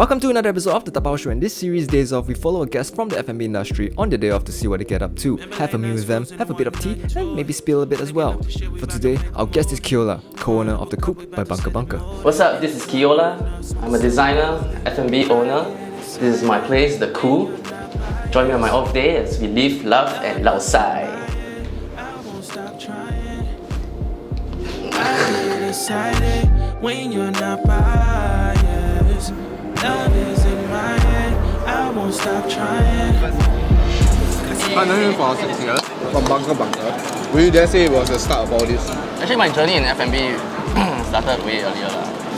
Welcome to another episode of the Dabao Show. In this series, Days Off, we follow a guest from the F&B industry on their day off to see what they get up to, have a meal with them, have a bit of tea, and maybe spill a bit as well. For today, our guest is Keola, co-owner of the Coup by Bunker Bunker. What's up? This is Keola. I'm a designer, F&B owner. This is my place, the Coup. Join me on my off day as we live, love, and lao sai. When you're not biased, love is in my head. I won't stop trying. I know you for 6 years from Bunker Bunker. Will you dare say it was the start of all this? Actually, my journey in F&B started way earlier.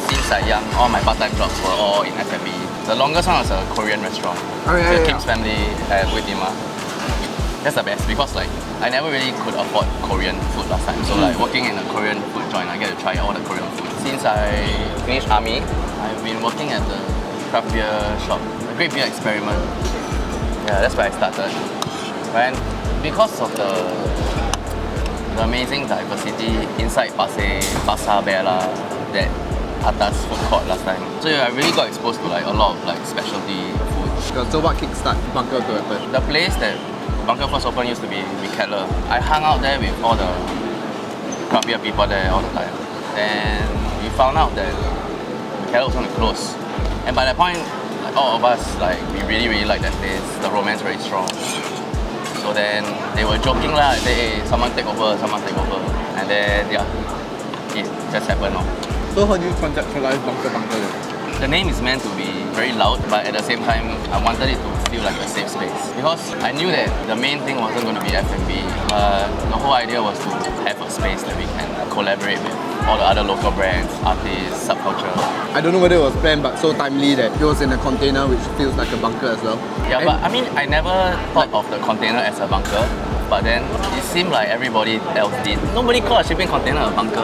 Since I young, all my part-time jobs were all in F&B. The longest one was a Korean restaurant. The Kim's family at Witima. That's the best because I never really could afford Korean food last time. So working in a Korean food joint, I get to try all the Korean food. Since I finished army, I've been working at the craft beer shop, a great beer experiment. Yeah, that's where I started. And because of the amazing diversity inside Pasar Bella, that atas food court last time. So I really got exposed to a lot of specialty food. So what kickstart Bunker to happen? The place that Bunker first opened used to be Keola. I hung out there with all the craft beer people there all the time. And we found out that Keola was going to close. And by that point, all of us, we really liked that place. The romance very strong. So then they were joking lah, say, hey, someone take over. And then it just happened. So how do you conceptualize Bunker Bunker then? The name is meant to be very loud, but at the same time, I wanted it to feel like a safe space. Because I knew that the main thing wasn't going to be F&B, but the whole idea was to have a space that we can collaborate with all the other local brands, artists, subculture. I don't know whether it was planned, but so timely that it was in a container which feels like a bunker as well. Yeah, but I mean, I never thought of the container as a bunker, but then it seemed like everybody else did. Nobody called a shipping container a bunker.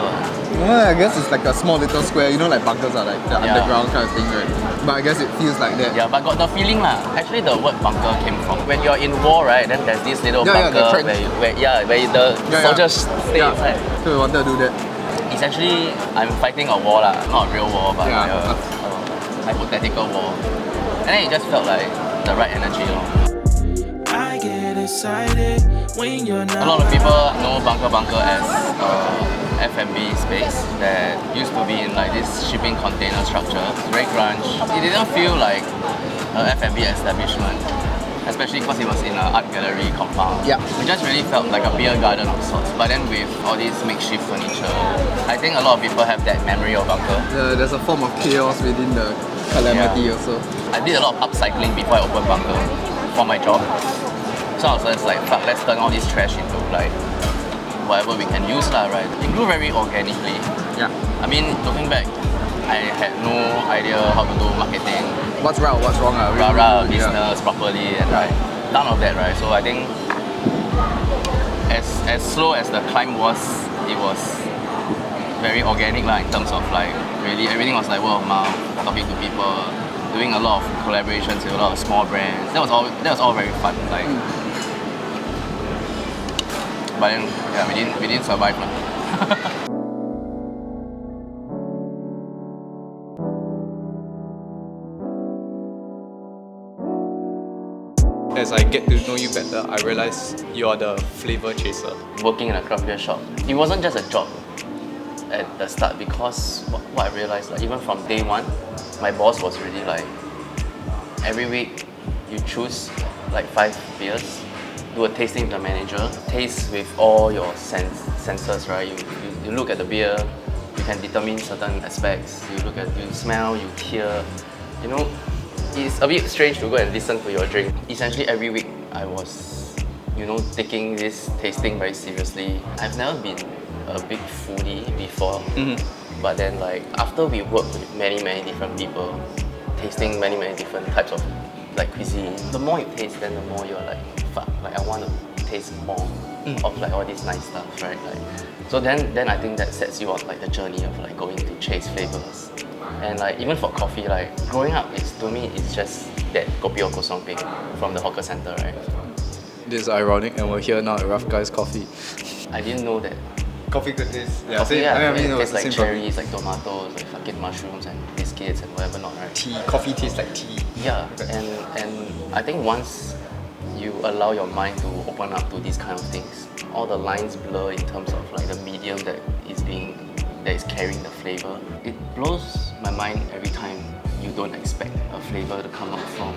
Well, I guess it's like a small little square, you know, like bunkers are like the underground kind of thing, right? But I guess it feels like that. Yeah, but got the feeling lah. Actually, the word bunker came from when you're in war, right? Then there's this little bunker where the soldiers stay inside. So we wanted to do that. Essentially, I'm fighting a war lah, not a real war, but a hypothetical war. And then it just felt like the right energy. I get excited when you're not. A lot of people know Bunker Bunker as F&B space that used to be in this shipping container structure. It's very grunge. It didn't feel like an F&B establishment, especially because it was in an art gallery compound. Yeah. It just really felt like a beer garden of sorts. But then with all this makeshift furniture, I think a lot of people have that memory of Bunker. There's a form of chaos within the calamity also. I did a lot of upcycling before I opened Bunker for my job. So I was just fuck, let's turn all this trash into whatever we can use lah, right? It grew very organically. Yeah. I mean, looking back, I had no idea how to do marketing. What's right, what's wrong? Business properly and none of that, right? So I think as slow as the climb was, it was very organic lah in terms of really everything was word of mouth, talking to people, doing a lot of collaborations with a lot of small brands. That was all very fun. But then we didn't survive lah. As I get to know you better, I realize you are the flavor chaser. Working in a craft beer shop, it wasn't just a job at the start because what I realized, even from day one, my boss was really every week you choose 5 beers, do a tasting with the manager, taste with all your senses, right? You look at the beer, you can determine certain aspects. You smell, you hear. It's a bit strange to go and listen to your drink. Essentially every week I was, taking this tasting very seriously. I've never been a big foodie before, but then after we worked with many different people, tasting many different types of cuisine, the more you taste, then the more you're fuck, I want to taste more of all this nice stuff, right? So then I think that sets you on the journey of going to chase flavors. And even for coffee, growing up, to me it's just that kopi o kosong peng from the hawker center, right? This is ironic, and we're here now at Rough Guys Coffee. I didn't know that Coffee could taste. Coffee, it tastes like cherries, like tomatoes, like fucking mushrooms and biscuits. biscuits and whatever not, right? Tea, coffee tastes like tea. Yeah, and I think once you allow your mind to open up to these kind of things, all the lines blur in terms of like the medium that is carrying the flavor. It blows my mind every time you don't expect a flavor to come out from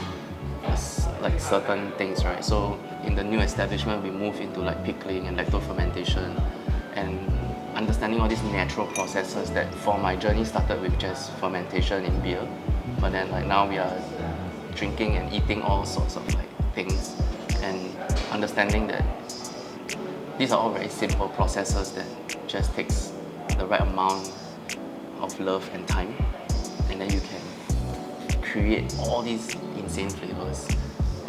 like certain things, right? So in the new establishment, we move into like pickling and lacto fermentation and understanding all these natural processes that for my journey started with just fermentation in beer, but then like now we are drinking and eating all sorts of like things and understanding that these are all very simple processes that just takes the right amount of love and time, and then you can create all these insane flavors.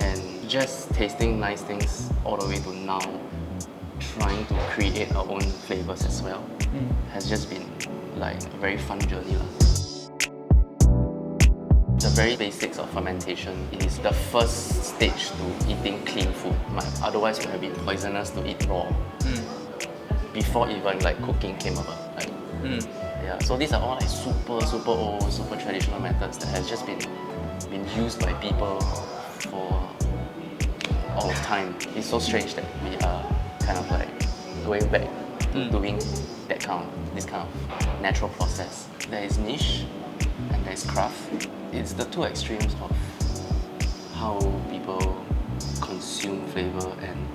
And just tasting nice things all the way to now trying to create our own flavors as well has just been like a very fun journey. The very basics of fermentation is the first stage to eating clean food. Otherwise would have been poisonous to eat raw. Before even like cooking came about. Like, yeah, so these are all like super old, super traditional methods that has just been used by people for all time. It's so strange that we are kind of like going back to doing this kind of natural process. There is niche and there is craft. It's the two extremes of how people consume flavor and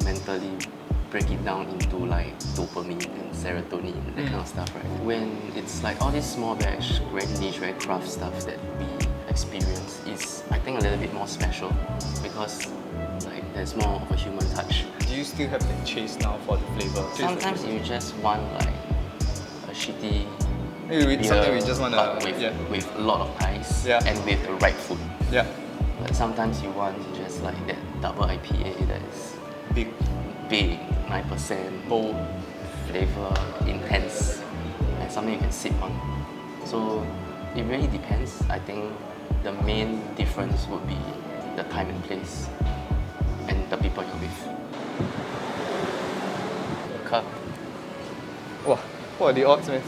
mentally break it down into like dopamine and serotonin and that kind of stuff, right? When it's like all this small batch, very niche, very craft stuff that we experience is, I think, a little bit more special because like there's more of a human touch. Do you still have the chase now for the flavor? Sometimes you just want like a shitty Maybe beer, sometimes we just want but to with a lot of ice and with the right food. Yeah. But sometimes you want just like that double IPA that is Big. 9%, bold, flavor, intense, and something you can sip on. So it really depends. I think the main difference would be the time and place and the people you're with. Car. Wow, what are the odds, man?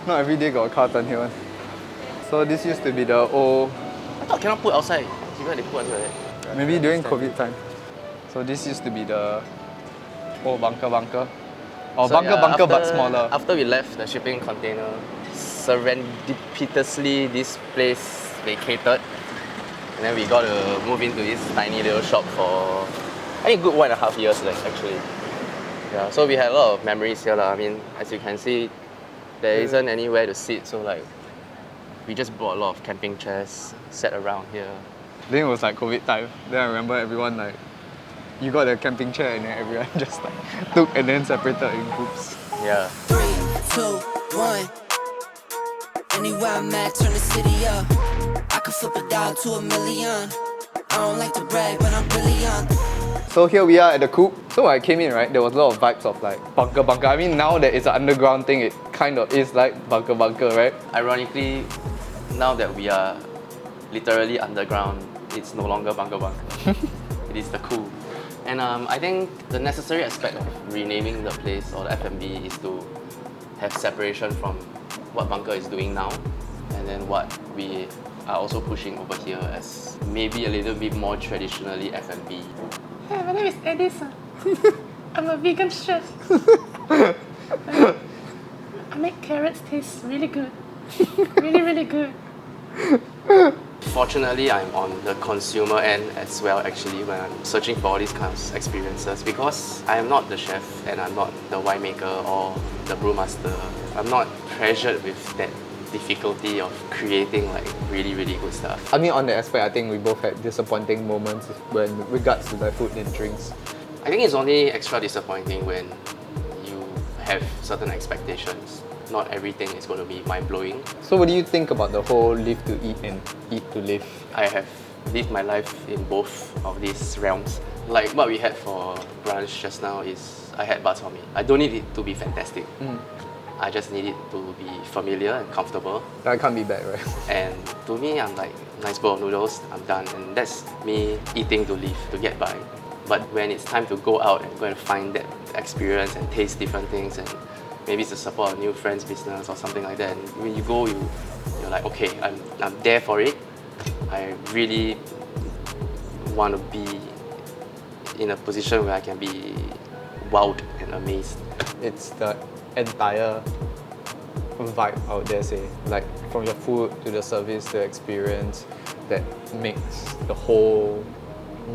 Not every day got a car turn here. So this used to be the old, I thought cannot put outside. You got to put outside. maybe during COVID time. So this used to be the old bunker. Or So, bunker but smaller. After we left the shipping container, serendipitously this place vacated. And then we got to move into this tiny little shop for, I think, a good 1.5 years actually. Yeah, so we had a lot of memories here. I mean, as you can see, there isn't anywhere to sit, so like we just bought a lot of camping chairs, sat around here. Then it was like COVID time. Then I remember everyone like, you got a camping chair and then everyone just like took and then separated in groups. Yeah. 3, 2, 1. Anywhere I'm at, turn the city up. I can flip a dial to 1,000,000. I don't like to brag, but I'm really young. So here we are at the Coup. So when I came in, right, there was a lot of vibes of like bunker. I mean, now that it's an underground thing, it kind of is like bunker, right? Ironically, now that we are literally underground, it's no longer bunker. It is the Coup. And I think the necessary aspect of renaming the place or the F&B is to have separation from what bunker is doing now and then what we are also pushing over here as maybe a little bit more traditionally F&B. Hey, my name is Edison. I'm a vegan chef. I make carrots taste really good. Really good. Fortunately, I'm on the consumer end as well actually when I'm searching for all these kinds of experiences because I am not the chef and I'm not the winemaker or the brewmaster. I'm not pressured with that difficulty of creating like really good stuff. I mean, on the aspect, I think we both had disappointing moments when regards to the food and drinks. I think it's only extra disappointing when you have certain expectations. Not everything is going to be mind-blowing. So what do you think about the whole live to eat and eat to live? I have lived my life in both of these realms. Like what we had for brunch just now is I had bak chor mee. I don't need it to be fantastic. I just need it to be familiar and comfortable. That can't be bad, right? And to me, I'm like, nice bowl of noodles, I'm done. And that's me eating to live, to get by. But when it's time to go out and go and find that experience and taste different things and maybe it's to support a new friend's business or something like that. And when you go, you're like, okay, I'm there for it. I really want to be in a position where I can be wowed and amazed. It's the entire vibe out there, say, like from your food to the service, the experience that makes the whole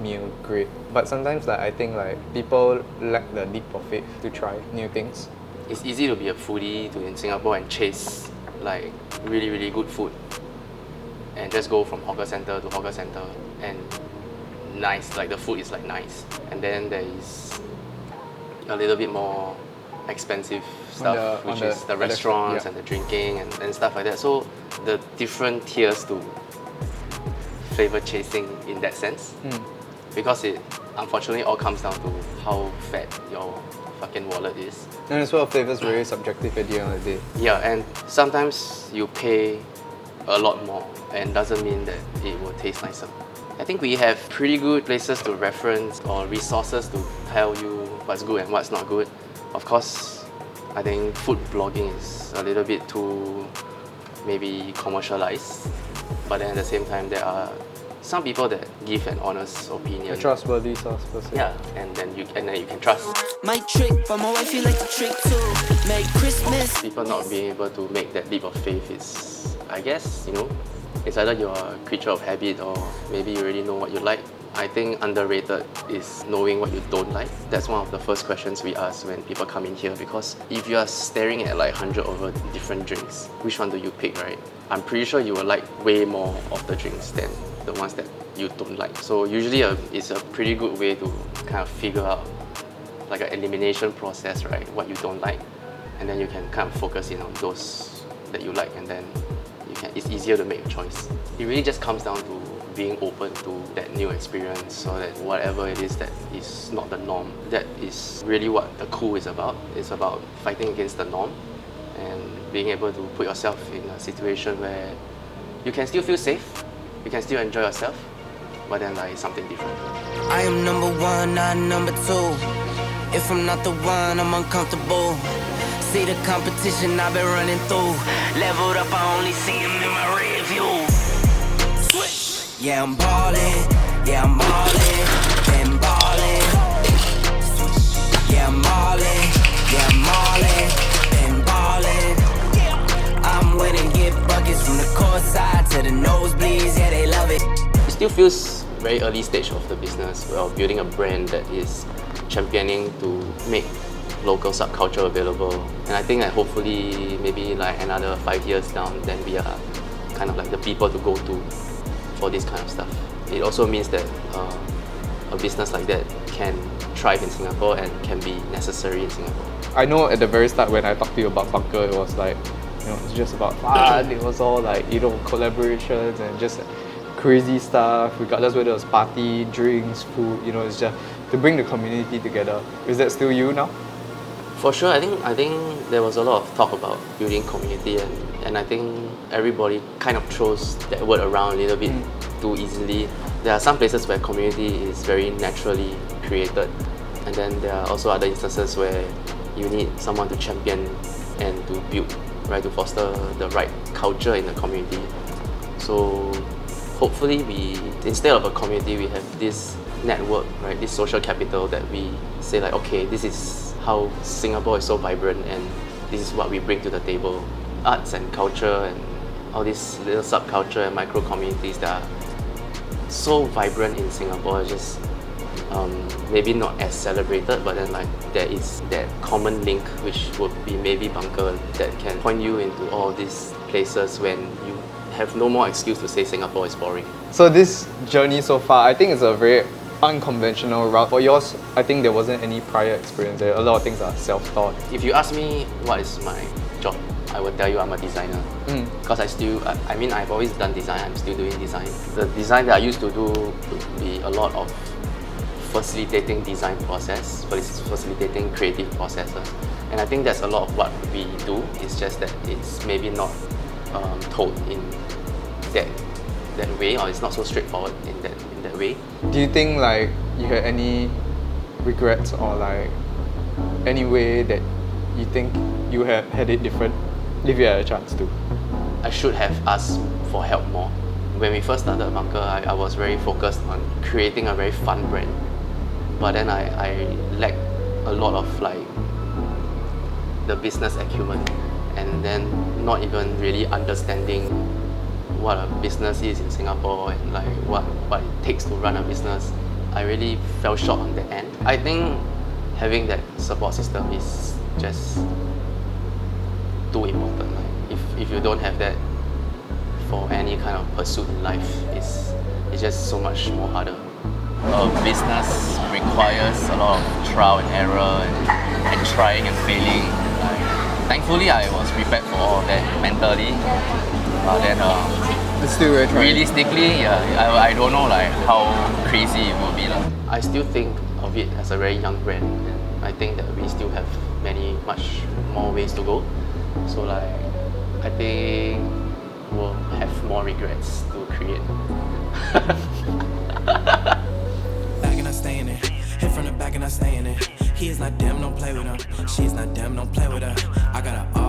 meal great. But sometimes I think people lack the leap of faith to try new things. It's easy to be a foodie in Singapore and chase like really, really good food and just go from hawker center to hawker center and nice, like the food is like nice. And then there is a little bit more expensive stuff, which is the restaurants and the drinking and stuff like that. So the different tiers to flavor chasing in that sense, because it unfortunately all comes down to how fat your fucking wallet is. And as well, flavor is very subjective at the end of the day. Yeah, and sometimes you pay a lot more and doesn't mean that it will taste nicer. I think we have pretty good places to reference or resources to tell you what's good and what's not good. Of course, I think food blogging is a little bit too maybe commercialized, but then at the same time there are some people that give an honest opinion. A trustworthy source person. Yeah, and then you can trust. My trick, but my wife you like the trick too. Merry Christmas. People not being able to make that leap of faith is, I guess, it's either you're a creature of habit or maybe you already know what you like. I think underrated is knowing what you don't like. That's one of the first questions we ask when people come in here, because if you are staring at like 100 over different drinks, which one do you pick, right? I'm pretty sure you will like way more of the drinks than the ones that you don't like. So usually it's a pretty good way to kind of figure out like an elimination process, right? What you don't like, and then you can kind of focus in on those that you like, and then it's easier to make a choice. It really just comes down to being open to that new experience, so that whatever it is that is not the norm, that is really what the Coup is about. It's about fighting against the norm and being able to put yourself in a situation where you can still feel safe, you can still enjoy yourself, but then like something different. I am number one, not number two. If I'm not the one, I'm uncomfortable. See the competition I've been running through. Leveled up, I only see him in my rear view. Switch. Yeah, I'm ballin'. Yeah, I'm ballin'. Been ballin'. Switch. Yeah, I'm ballin'. Yeah, I'm ballin'. Been ballin'. I'm winning, get buckets from the court side to the nosebleeds. Yeah, they love it. It still feels very early stage of the business. We're building a brand that is championing to make local subculture available, and I think that hopefully maybe like another 5 years down, then we are kind of like the people to go to for this kind of stuff. It also means that a business like that can thrive in Singapore and can be necessary in Singapore. I know at the very start when I talked to you about Bunker, it was like, it's just about fun. It was all like, collaborations and just crazy stuff, regardless whether it was party, drinks, food, it's just to bring the community together. Is that still you now? For sure, I think there was a lot of talk about building community, and I think everybody kind of throws that word around a little bit too easily. There are some places where community is very naturally created, and then there are also other instances where you need someone to champion and to build, right, to foster the right culture in the community. So hopefully instead of a community, we have this network, right, this social capital that we say like, okay, this is how Singapore is so vibrant and this is what we bring to the table. Arts and culture and all these little subculture and micro communities that are so vibrant in Singapore, just maybe not as celebrated, but then like there is that common link which would be maybe Bunker that can point you into all these places when you have no more excuse to say Singapore is boring. So this journey so far, I think it's a very unconventional route. For yours, I think there wasn't any prior experience there. A lot of things are self-taught. If you ask me what is my job, I will tell you I'm a designer. Because I've always done design, I'm still doing design. The design that I used to do would be a lot of facilitating design process, facilitating creative processes. And I think that's a lot of what we do. It's just that it's maybe not told in that way, or it's not so straightforward in that way. Do you think like you had any regrets or like any way that you think you have had it different if you had a chance to? I should have asked for help more. When we first started Bunker, I was very focused on creating a very fun brand. But then I lacked a lot of like the business acumen, and then not even really understanding what a business is in Singapore and like what it takes to run a business. I really fell short on that end. I think having that support system is just too important. Like if you don't have that for any kind of pursuit in life, it's just so much more harder. Business requires a lot of trial and error and trying and failing. Thankfully, I was prepared for all that mentally, but then It's still very trying. realistically, yeah, I don't know like how crazy it will be. I still think of it as a very young brand, and I think that we still have much more ways to go. So like, I think we'll have more regrets to create. Back and I stay in it. Hit from the back and I stay in it. He is not damn, don't play with her. She is not damn, don't play with her. I got a